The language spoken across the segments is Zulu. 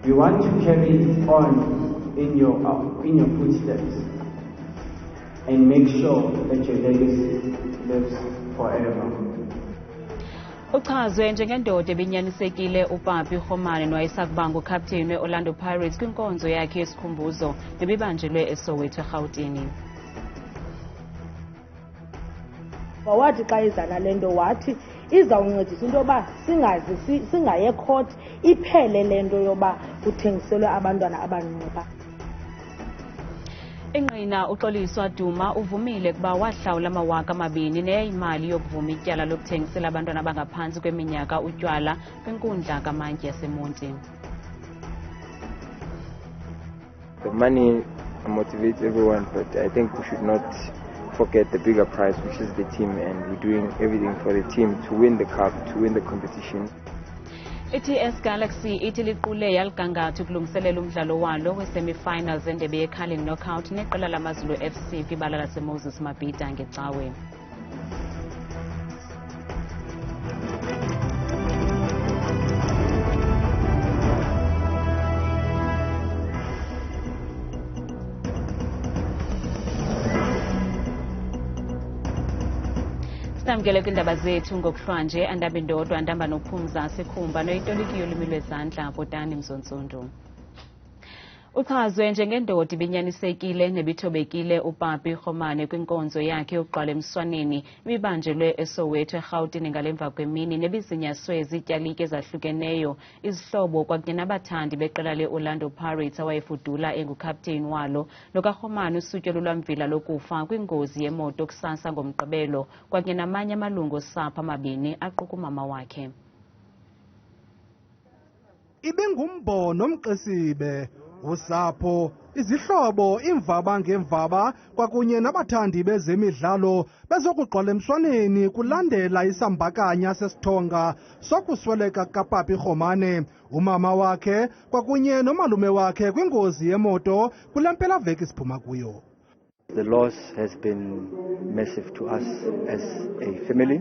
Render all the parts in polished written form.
We want to carry on in your footsteps and make sure that your legacy lives forever. Uchazwe njengendoda ebinyanisekile uPapi nowayesakuba ngukapteni we-Orlando Pirates kwinkonzo yakhe yesikhumbuzo nebibanjelwe eSoweto eRhawutini. Wathi xa izana lento wathi izawuncedisa into yoba singaye court iphele lento yoba kuthengiselwe abantwana abancinci. Ingqina uxoliswa Duma uvumile kuba wahlawula ama-2,000 neyayimali yokuvuma ityala lokuthengisela abantwana abangaphansi kweminyaka utywala kwinkundla kamantyi yaseMonti. The money motivates everyone, but I think we should not forget the bigger prize, which is the team, and we're doing everything for the team to win the cup, to win the competition. I-TS Galaxy ithi liqule yaligangatha ukulungiselela umdlalo walo we-semi-finals endebe ye-curling knockout neqela lamazulu FC kwibala laseMoses Mabhida ngecawe. Samkele kwindaba zethu ngokuhlwanje andaba indodwa andamba nophumza sikhumba noyitoliki yolimi lwezandla Botani Mzontsundu. Uchazwe njengendoda ibinyanisekile nebithobekile uPapi kwinkonzo yakhe yokuqala emswaneni ibibanjelwe eSoweto eRhawutini ngalemva kwemini nebizinyaswe zityalike ezahlukeneyo izihlobo kwakunye nabathandi beqela le-Orlando Pirates awayefudula engukapteni walo lokaRhomane usutyelo lwamvila lokufa kwingozi yemoto kusasa ngomgqibelo kwakunye namanye amalungu osapho amabini aquka umama wakhe. Ibingumbono omqesibe usapho izihlobo imvaba ngemvaba kwakunye nabathandi bezemidlalo bezokugqwala emswaneni kulandela isambakanya sesithonga sokusweleka kaPapi umama wakhe kwakunye nomalume wakhe kwingozi yemoto kule mpelaveki siphuma kuyo. The loss has been massive to us as a family,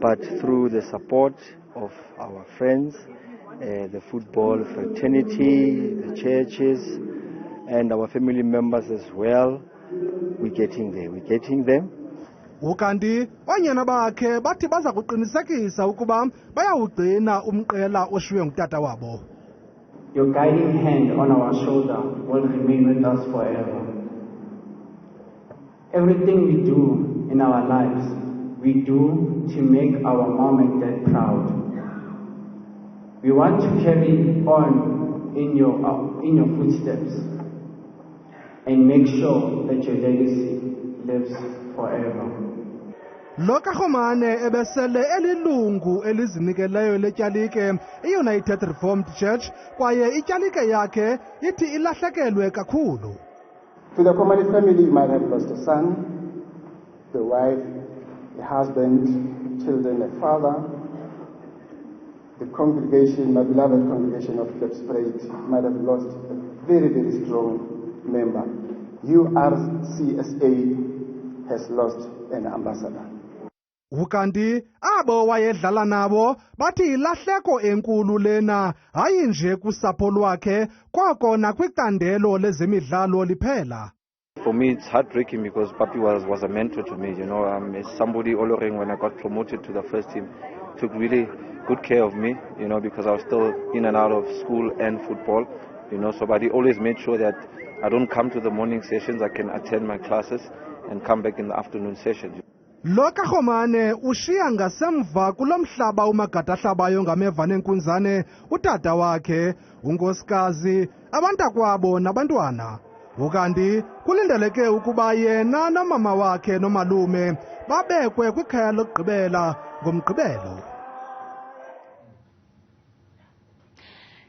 but through the support of our friends, the football fraternity, the churches, and our family members as well, we're getting there. Ukanti onyana bakhe bathi baza kuqinisekisa ukuba bayawugcina umqela oshiywe ngutata wabo. Your guiding hand on our shoulder will remain with us forever. Everything we do in our lives, we do to make our mom and dad proud. We want to carry on in your footsteps and make sure that your legacy lives forever. Lokakhomane ebesele elilungu elizinikeleyo letyalike i-United Reformed Church kwaye ityalike yakhe ithi ilahlekelwe kakhulu. To the Khomane family, you might have lost a son, the wife, a husband, children, a father. The congregation, my beloved congregation of the Spirit, might have lost a very, very strong member. URCSA has lost an ambassador. Ukanti abo wayedlala nabo bathi ilahleko enkulu lena hayi nje kusapho lwakhe koko nakwicandelo lezemidlalo liphela. For me, it's heartbreaking because Papi was a mentor to me, as somebody Oloring when I got promoted to the first team, took really good care of me, because I was still in and out of school and football, so but he always made sure that I don't come to the morning sessions, I can attend my classes and come back in the afternoon sessions. Lokakhomane ushiya ngasemva kulomhlaba umagadahlabayo ngameva nenkunzane utata wakhe unkosikazi abantakwabo nabantwana. Ukanti kulindeleke ukuba yena nomama wakhe nomalume babekwe kwikhaya lokugqibela ngomgqibelo.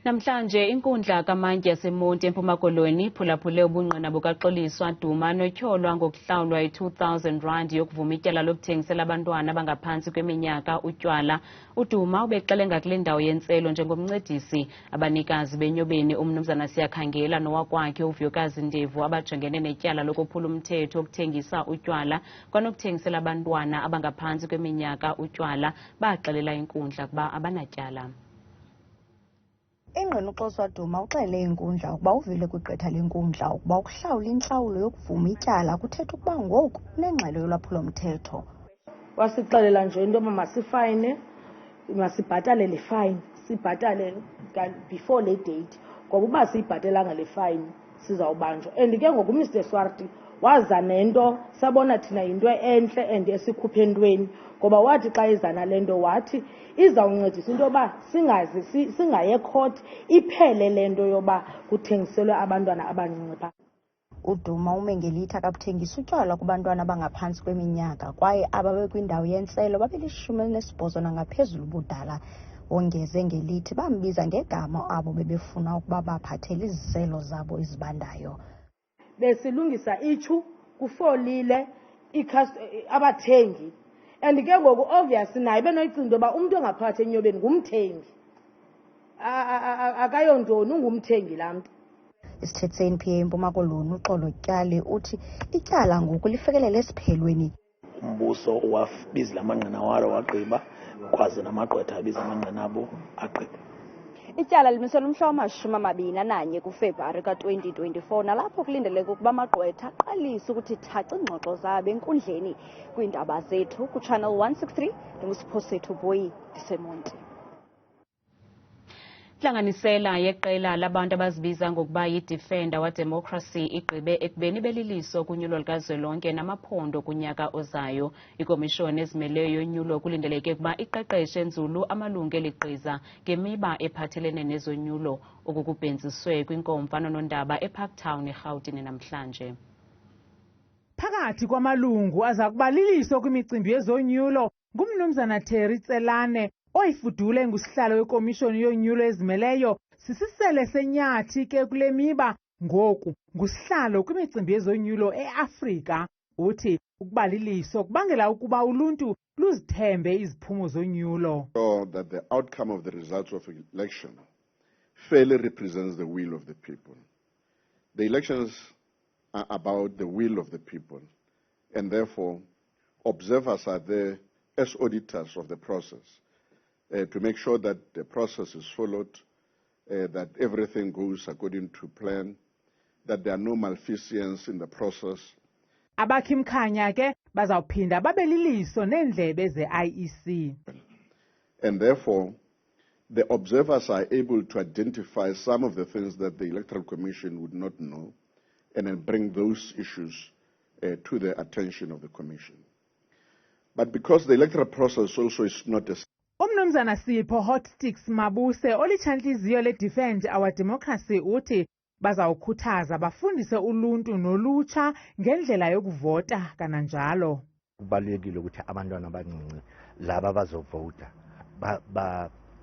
Namhlanje inkundla kamantyi yaseMonti eMpuma Koloni phulaphule ubungqina bukaxoliswa Duma notyholwa ngokuhlawulwa i-R2,000 yokuvuma ityala lokuthengisela abantwana abangaphansi kweminyaka utywala. uDuma ubexelenga kule ndawo yentselo njengomncedisi abanikazi beNyobeni umnumzana Siyakhangela nowakwakhe uVyokazi Ndevu abajongene netyala lokuphula umthetho wokuthengisa utywala kwanokuthengisela abantwana abangaphansi kweminyaka utywala baxelela inkundla kuba abanatyala. Ingqina uXhosa Duma uxele inkundla ukuba uvile kwigqitha lenkundla ukuba ukuhlawula intlawulo yokuvuma ityala kuthetha ukuba ngoku unengxelo yolwaphulo-mthetho. Wasixelela nje into yoba masifayine, masibhatale le fine, sibhatale before le date, ngoba uba siyibhatelanga le fine sizawubanjwa. And ke ngoku uMr Swarti waza nento sabona thina yinto entle and esikhuphe entweni, ngoba wathi xa izana le nto wathi izawuncedisa into yoba singaye court, iphele le nto yoba kuthengiselwe abantwana abancinci. uDuma umengelithi akabuthengisa utywala kubantwana abangaphantsi kweminyaka kwaye ababe kwindawo yentselo babe-18 nangaphezulu ubudala. Wongeze ngelithi bambiza ngegama abo bebefuna ukuba baphathele iziselo zabo ezibandayo. Besilungisa ichu kufolile abathengi, and ke ngoku obvious naye benoyicinga into yoba umntu ongaphakathi enyobeni ngumthengi, akayontoni, ungumthengi laa mntu. Isithetheni PA eMpuma Koloni uXolo Tyali uthi ityala ngoku lifikelele esiphelweni. Umbuso wabizela amangqina walo wagqiba, kwaze namagqwetha abiza amangqina abo agqiba. Ityala limiselwe umhla wama-21 kuFebruwari ka-2024 nalapho kulindeleke ukuba amagqwetha aqalise ukuthi thaca iingxoxo zabo enkundleni kwiindaba zethu kuChannel 163 ndingusipho sethu Boyi Disemonti. Ihlanganisela yeqela labantu abazibiza ngokuba yi-Defender wa Democracy igqibe ekubeni beliliso kunyulo likazwelonke namaphondo kunyaka ozayo. Ikomishoni ezimeleyo yonyulo kulindeleke ukuba iqeqeshe enzulu amalungu eligqiza ngemiba ephathelene nezonyulo okukubhenziswe kwinkomfa nonondaba eParktown eRhawutini namhlanje. Phakathi kwamalungu aza kuba liliso kwimicimbi yezonyulo ngumnumzana Terry Tselane oyifudule ngusihlalo wekomishoni yonyulo ezimeleyo sisisele senyathi ke kule miba ngoku ngusihlalo kwimicimbi yezonyulo eAfrika. Uthi ukuba liliso kubangela ukuba uluntu luzithembe iziphumo zonyulo. So that the outcome of the results of election fairly represents the will of the people. The elections are about the will of the people, and therefore observers are there as auditors of the process. To make sure that the process is followed, that everything goes according to plan, that there are no malfeasance in the process. Abakhi-mkhanya ke bazawuphinda babeliliso neendlebe ze-IEC. And therefore, the observers are able to identify some of the things that the Electoral Commission would not know and then bring those issues to the attention of the Commission. But because the electoral process also is not a umnumzana Sipho Hotsticks Mabuse olitshantliziyo le-Defend Our Democracy uthi bazawukhuthaza bafundise uluntu nolutsha ngendlela yokuvota kananjalo. Kubalulekile ukuthi abantwana abancinci laba bazovota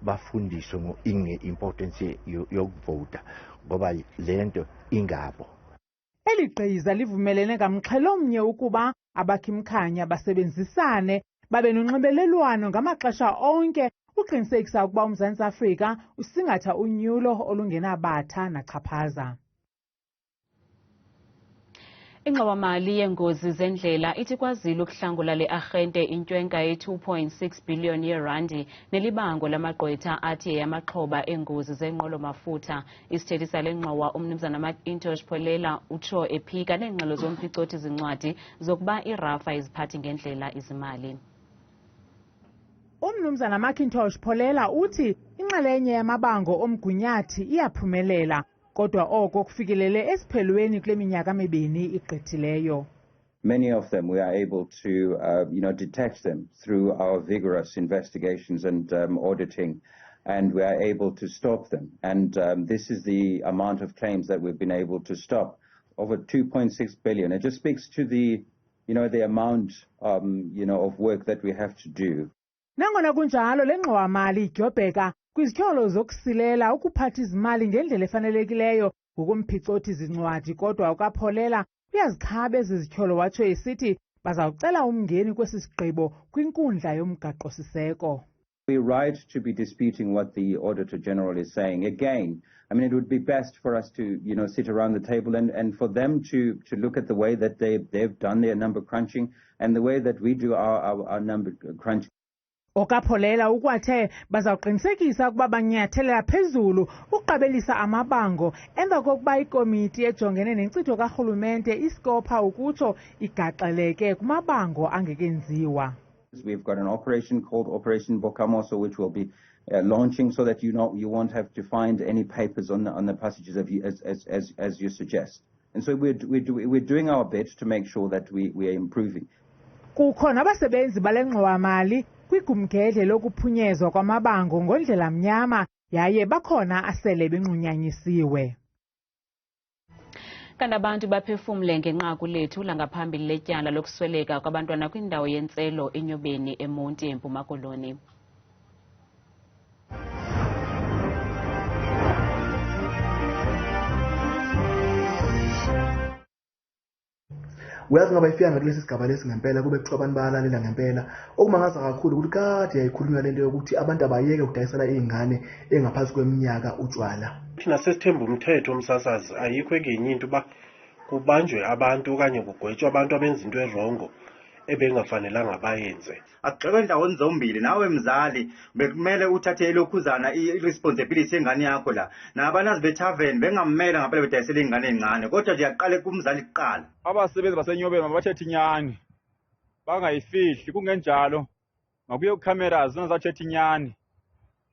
bafundiswe nge-importance yokuvota ngoba lento ingabo. Eli gqiza livumelene ngamxhelomnye ukuba abakhi-mkhanya basebenzisane babe nonxibelelwano ngamaxesha onke uqinisekisa ukuba uMzantsi Afrika usingatha unyulo olungenabatha nachaphaza. Ingxowa-mali yengozi zendlela ithi kwazile ukuhlangula le-arhente intwenka ye-2.6 billion yeerandi nelibango lamagqwetha athi yamaxhoba engozi zenqwelo-mafutha. Isithethi sale ngxowa umnumzana Macintosh Pholela utsho ephika neengxelo zomphicothi-zincwadi zokuba i-RAF ayiziphathi ngendlela izimali. Umnumzana Macintosh Pholela uthi inxalenye yamabango omgunyathi iyaphumelela kodwa oko kufikelele esiphelweni kule minyaka mibini igqithileyo. Many of them we are able to detect them through our vigorous investigations and auditing, and we are able to stop them, and this is the amount of claims that we've been able to stop, over 2.6 billion. It just speaks to the amount of work that we have to do. Nangona kunjalo le ngxowa-mali idyobheka kwizityholo zokusilela ukuphatha izimali ngendlela efanelekileyo ngokomphicotho-zincwadi kodwa ukaPholela uyazikhaba ezi zityholo watsho esithi bazawucela umngeni kwesi sigqibo kwinkundla yomgaqo-siseko. We're right to be disputing what the Auditor General is saying. Again, I mean, it would be best for us to, sit around the table and for them to look at the way that they've done their number crunching and the way that we do our number crunching. okapholela ukwathe bazawuqinisekisa ukuba banyathelela phezulu uqabelisa amabango emva kokuba ikomiti ejongene nenkcitho karhulumente iskopha ukutsho igaxeleke kumabango angekenziwa. We've got an operation called Operation Bokamoso, which will be launching so that you won't have to find any papers on the passages as you suggest. And so we're doing our bit to make sure that we are improving. Kukhona abasebenzi bale ngxowa-mali kwigumgedle lokuphunyezwa kwamabango ngondlela mnyama yaye bakhona asele benqunyanyisiwe. Kanti abantu baphefumle ngenqaku lethu langaphambili letyala lokusweleka kwabantwana kwindawo yentselo eNyobeni eMonti eMpuma Koloni. Uyazi ngaba ifika kulesi sigaba lesi ngempela kube kuthiwa abantu bayalalela ngempela okumangaza kakhulu ukuthi kade yayikhulunywa lento yokuthi abantu abayeke ukudayisela izingane engaphansi kweminyaka utshwala. Thina sesithemba umthetho umsasazi ayikho engenye into ba kubanjwe abantu okanye kugwetshwe abantu abenza into erongo ebengafanelanga bayenze. Akugxekwe ndawoni zombili nawe mzali bekumele uthathe elokhuzana i-responsibility yengane yakho la nabanazi bethaveni bengammela ngaphela bedayisela ingane encane kodwa nje yaqale kumzali kuqala. Abasebenzi baseNyobeni mabathethe inyani bangayifihli kungenjalo makuye ku-cameras nazathethe inyani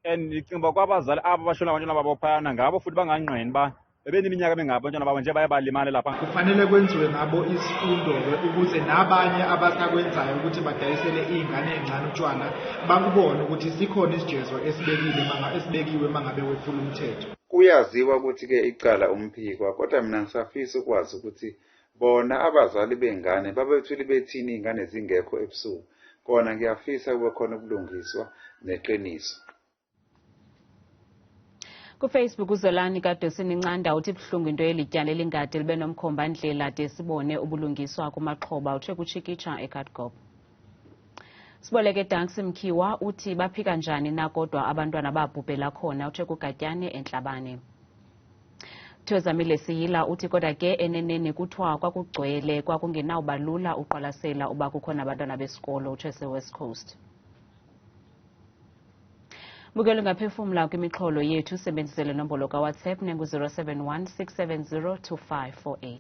and icimba kwabazali aba bashona abantwana babo phayana ngabo futhi banganqeni ba bebeniminyaka bengabantwana babo nje baye balimale lapha. Kufanele kwenziwe ngabo isifundo-ke ukuze nabanye abasakwenzayo ukuthi badayisele iy'ngane ey'ncane utshwala bakubone ukuthi sikhona isijezo esibekiwe mangabe wephula umthetho. Kuyaziwa ukuthi-ke icala umphikwa kodwa mina ngisafisa ukwazi ukuthi bona abazali bengane babethuli bethini iy'ngane zingekho ebusuku kona ngiyafisa kube khona ukulungiswa neqiniso. KuFacebook uZolani kaDosini Ncanda uthi buhlungu into yelityala elingade libe nomkhombandlela de sibone ubulungiswa kumaxhoba uthe kuchikitsha eKatgop. Siboleke Danks Mkhiwa uthi baphika njani na kodwa abantwana babhubhela khona uthe kuGatyane eNtlabane. Thozamile Siyila uthi kodwa ke eneneni kuthiwa kwakugcwele kwakungenawubalula uqwalasela uba kukhona abantwana besikolo uthe seWest Coast. Bukelo ngaphefumla kwimixholo yethu sebenzisele nombolo kaWhatsApp nengu-071 670 2548.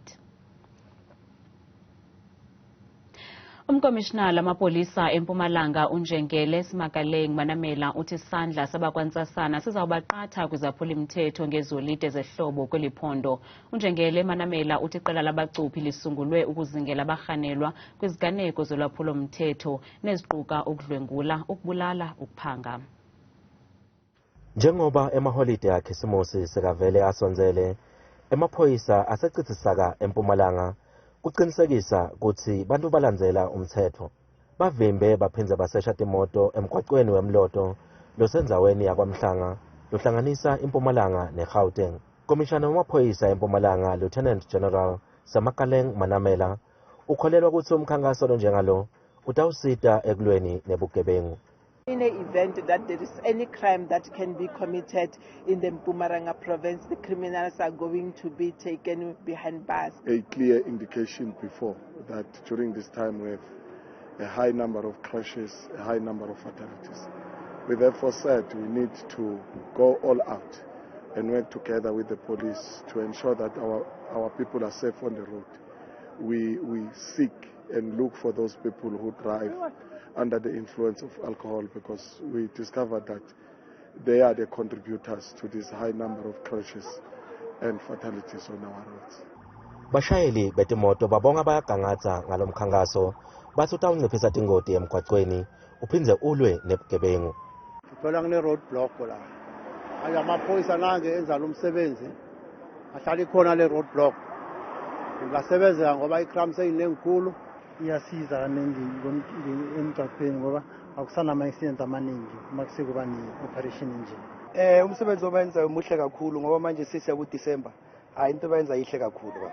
Umkomishinala amapolisa eMpumalanga uNjengele Simakaleng Manamela uthi isandla sabakwantsasana sizawubaqatha kwizaphuli-mthetho ngezolide zehlobo kweli phondo. uNjengele Manamela uthi iqela labacuphi lisungulwe ukuzingela abarhanelwa kwiziganeko zolwaphulo-mthetho neziquka ukudlwengula, ukubulala, ukuphanga. Njengoba emaholide akhisimusi sekavele asonzele, emaphoyisa asecitsisaka eMpumalanga kuqinisekisa ukuthi bantu balandzela umthetho. Bavimbe baphindze basesha timoto emgwaqweni wemloto losendzaweni yakwaMhlanga lohlanganisa iMpumalanga neGauteng. Komishana wamaphoyisa eMpumalanga Lieutenant General Simakaleng Manamela ukholelwa ukuthi umkhankaso onjengalo utawusita ekulweni nebugebengu. In an event that there is any crime that can be committed in the Mpumalanga province, the criminals are going to be taken behind bars. A clear indication before that during this time we have a high number of crashes, a high number of fatalities. We therefore said we need to go all out and work together with the police to ensure that our people are safe on the road. We seek and look for those people who drive under the influence of alcohol because we discovered that they are the contributors to this high number of crashes and fatalities on our roads. Bashayeli betimoto babonga bayagangatha ngalomkhankaso bathi utawunciphisa tingoti emgwaqweni uphindze ulwe nebugebengu. Phela kune road block la. Aya amaphoyisa nange enza lo msebenzi ahlala ikhona le road block. Ngasebenza ngoba icrime seyinenkulu. Iyasiza kaningi emgwaqweni ngoba akusana ama-accident amaningi uma kusekuba ne-operation nje. Umsebenzi obenza umuhle kakhulu ngoba manje sisiya kuDisemba. Hayi into bayenza ihle kakhulu ba.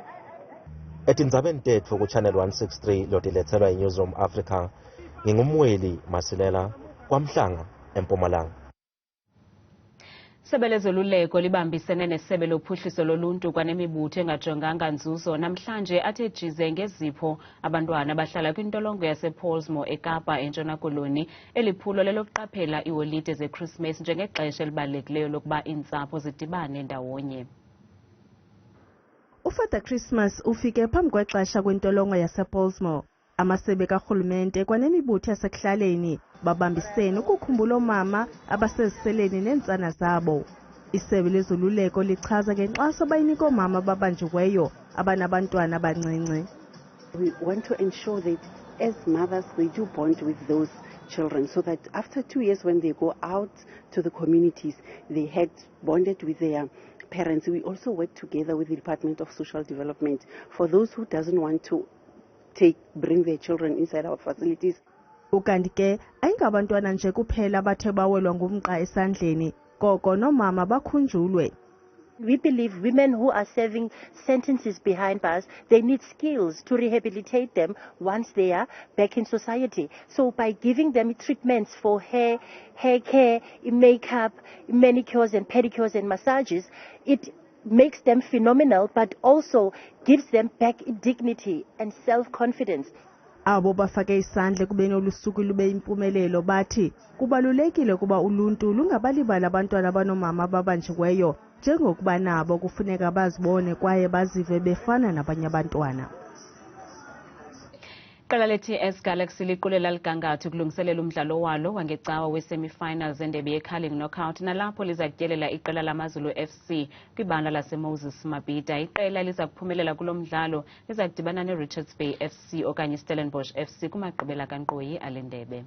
Etindzabeni tethu ku-Channel 163 lotilethelwa i-Newsroom Africa ngingumweli Masilela kwaMhlanga eMpumalanga. Isebe lezoluleko libambisene nesebe lophuhliso loluntu kwanemibutho engajonganga nzuzo namhlanje athe jize ngezipho abantwana abahlala kwintolongo yasePaulsmoor eKapa eNtshona Koloni eliphulo lelokuqaphela iiholide zeChristmas njengexesha elibalulekileyo lokuba iintsapho zidibane ndawonye. Ufather Christmas ufike phambi kwexesha kwintolongo yasePaulsmoor. Amasebe karhulumente kwanemibutho yasekuhlaleni babambisene ukukhumbula oomama abaseziseleni neentsana zabo. Isebe lezoluleko lichaza ngenkxaso abayinika oomama ababanjiweyo abanabantwana abancinci. We want to ensure that as mothers they do bond with those children so that after 2 years when they go out to the communities they had bonded with their parents. We also work together with the Department of Social Development for those who doesn't want to bring their children inside our facilities. Ukanti ke ayingabantwana nje kuphela bathe bawelwa ngumqa esandleni koko nomama bakhunjulwe. We believe women who are serving sentences behind bars, they need skills to rehabilitate them once they are back in society. So by giving them treatments for hair care, makeup, manicures and pedicures and massages, it makes them phenomenal but also gives them back dignity and self-confidence. Abo bafake isandla kubeni olusuku lube impumelelo bathi kubalulekile kuba uluntu lungabalibala abantwana abanomama ababanjiweyo njengokuba nabo kufuneka bazibone kwaye bazive befana nabanye abantwana. Iqela le-TS Galaxy liqulela ligangatho kulungiselela umdlalo walo wangecawa we-semi-finals endebe ye-curling knockout nalapho liza kutyelela iqela lamazulu FC kwibala laseMoses Mabhida. Iqela liza kuphumelela kulo mdlalo liza kudibana ne-Richards Bay FC okanye Stellenbosch FC kumagqibela kankqoyi ale ndebe.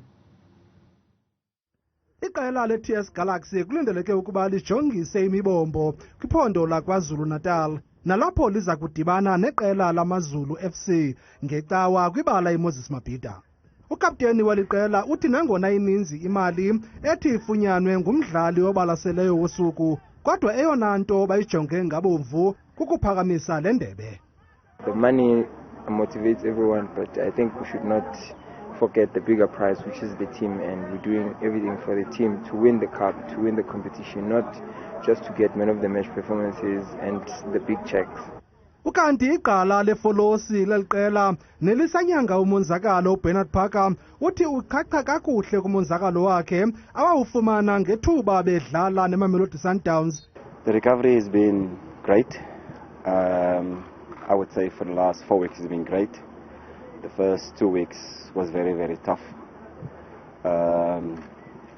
Iqela le-TS Galaxy kulindeleke ukuba lijongise imibombo kwiphondo laKwaZulu Natal nalapho liza kudibana neqela lamazulu FC ngecawa kwibala iMoses Mabhida. Ukapteni waliqela uthi nangona ininzi imali ethi ifunyanwe ngumdlali obalaseleyo wosuku kodwa eyona nto bayijonge ngabomvu kukuphakamisa le ndebe. The money motivates everyone, but I think we should not forget the bigger prize, which is the team, and we're doing everything for the team to win the cup, to win the competition, not just to get man of the match performances and the big checks. Ukanti iqala lefolosi leliqela nelisanyanga umonzakalo uBernard Parker uthi uqhaqa kakuhle kumonzakalo wakhe awawufumana ngethuba bedlala neMamelodi Sundowns. The recovery has been great. I would say for the last 4 weeks has been great. The first 2 weeks was very, very tough.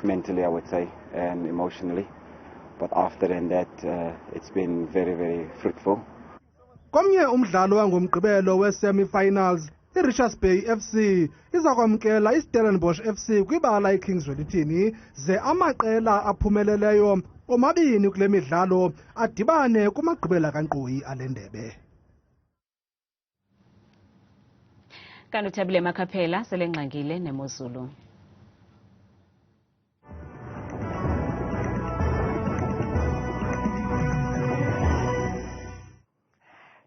Mentally, I would say, and emotionally. But after that, it's been very, very fruitful. Komnye umdlalo wangomgqibelo we-semi-finals, i-Richards Bay FC iza kwamkela i-Stellenbosch FC kwibala iKings Welithini ze amaqela aphumeleleyo omabini kule midlalo adibane kumagqibela kankqoyi ale ndebe. Kanti uThabile Makhaphela selengxangile neMozulu.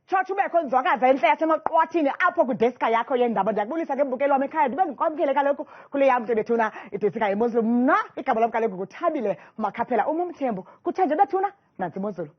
Tshotsho ubekho nzwakaza entle yasemaqwathini apho kwideska yakho yendaba. Ndiyakubulisa ke mbukeli wam ekhaya ndibe ndikwamkele kaloku kule yam nto bethuna ideska yeMozulu. Mna igama lam kaloku nguThabile Makhaphela umthembu kuthenje bethuna nantsi iMozulu.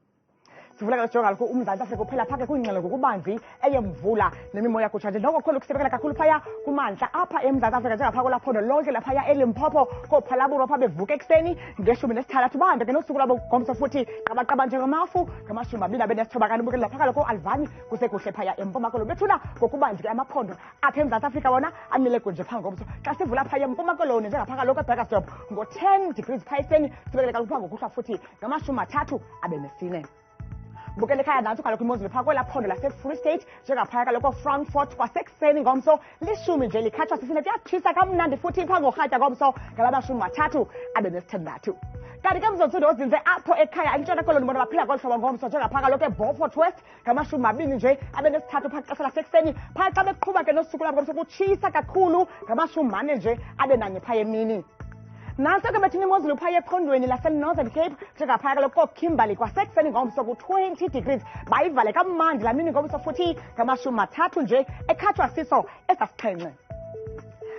Sivuleka sijonga lokho uMzantsi Afrika uphela phake kwingxelo ngokubanzi eyemvula nemimoya kutshanje noko khona ukusebekela kakhulu phaya kumantla apha eMzantsi Afrika njengapha kwelaphondo lonke laphaya eLimpopo koophalaburo pha bevuka ekuseni nge-16 bahambe ke nosuku lwabo ngomso futhi qabaqaba njengamafu nge-29 kanti ubukela phaka lokho alivani kusekuhle phaya eMpuma Koloni bethuna ngokubanzi ke amaphondo apha eMzantsi Afrika wona amile kunje pha ngomso xa sivula phaya eMpuma Koloni njengapha lokho eBurgersdorp ngo-10 degrees phaya eseni sibekele kaloku ngokuhlwa futhi nge-34. Bukele ekhaya nantsi kaloku iMozulu phaa kwelaphondo lase-Free State njengaphaya kaloku Frankfurt kwasekuseni ngomso 10 nje likhatshwa sisine kuyatshisa kamnandi futhi phaa ngorhatya ngomso ngala-36. Kanti ke mzontsundu ozinze apho ekhaya eNtshona Koloni bona baphila ngolu hlobo ngomso njengaphaya kaloku eBeaufort West ngama-20 nje phaa xesha lasekuseni phaa xa beqhuba ke nosuku lwabo ngomso kutshisa kakhulu ngama-40 nje phaa emini. Nantso ke bethuna iMozulu phaya ephondweni lase-Northern Cape njengaphaya kaloku kooKimberley kwasekuseni ngomso ku-20 degrees bayivale kamandi laa mini ngomso futhi ngama-30 nje ekhatshwa siso esasixhenxe.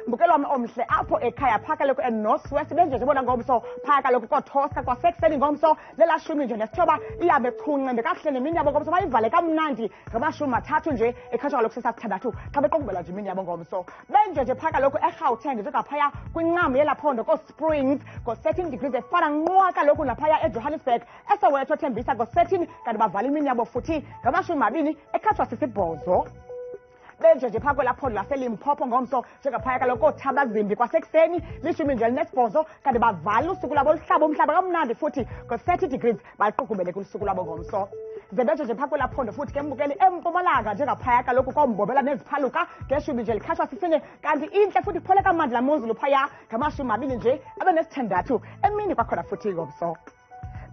mbukelo wami omhle apho ekhaya phaya kaloku eNorthwest benje bona ngomso phaya kaloku koToska kwasekuseni ngomso lelashumi nje nesithoba iyabe chunqembe kakuhle nemini yabo ngomso bayivale kamnandi ngamashumi mathathu nje ekhatshwa kaloku sesasithandathu xa beqokubela nje imini yabo ngomso benje nje phaya kaloku eGauteng njengaphaya kwincam yelaphondo koSprings ngo-13 degrees efana nqwa kaloku naphaya eJohannesburg eSoweto thembisa ngo-13 kanti bavala imini yabo futhi ngamashumi mabini ekhatshwa sisibhozo benje nje phakwe laphondo laseLimpopo ngomso njengaphaya kaloku kooThabazimbi kwasekuseni lishumi nje elinesibhozo kanti bavala usuku lwabo oluhlaba umhlaba kamnandi futhi ngo-30 degrees baqukubele kusuku lwabo ngomso zebenje nje phakwe laphondo futhi ke mbukeli eMpumalanga njengaphaya kaloku kombobela neziphaluka ngeshumi nje likhatshwa sisine kanti intle futhi kuphole kamandi la mozulu phaya ngamashumi mabini nje abe nesithandathu emini kwakhona futhi ngomso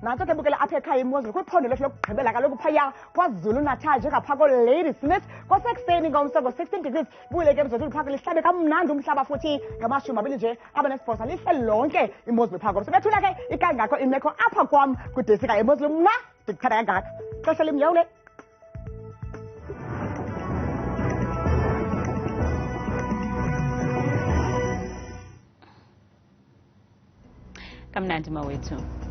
nanto ke bukela apha ekhaya imozulu kwiphondo lethu lokugqibela kaloku phaya kwaZulu Natal njengapha koLadysmith kwasekuseni ngomso ngo-16 degrees buyele ke mzulu phaka lihlabe kamnandi umhlaba futhi ngamashumi mabini nje abe nesibhozo lihle lonke imozulu phaka ngomso bethuna ke ikangakho imeko apha kwam kudesika imozulu mna ndikuthanda kangaka xesha limyawule kamnandi mawethu